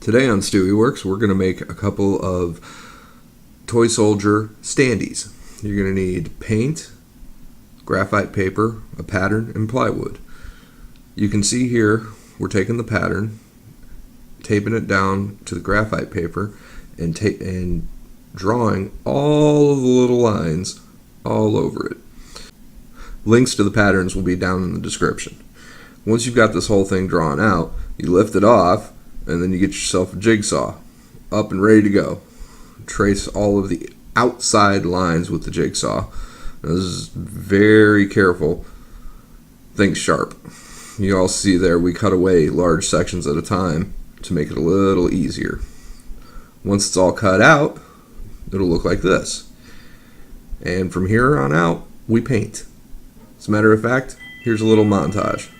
Today on StewieWorks, we're going to make a couple of toy soldier standees. You're going to need paint, graphite paper, a pattern, and plywood. You can see here we're taking the pattern, taping it down to the graphite paper, and drawing all of the little lines all over it. Links to the patterns will be down in the description. Once you've got this whole thing drawn out, you lift it off, and then you get yourself a jigsaw up and ready to go. Trace all of the outside lines with the jigsaw. Now, this is very careful. Think sharp. You all see there we cut away large sections at a time to make it a little easier. Once it's all cut out, it'll look like this. And from here on out, we paint. As a matter of fact, here's a little montage.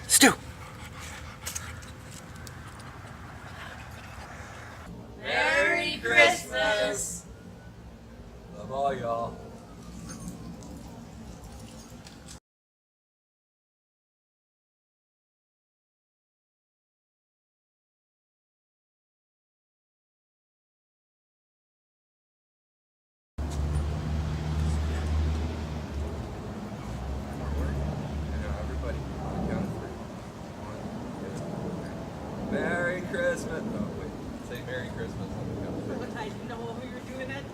Stew! Merry Christmas! Love all y'all. Merry Christmas. Oh, wait. Say Merry Christmas. I didn't know we were doing it.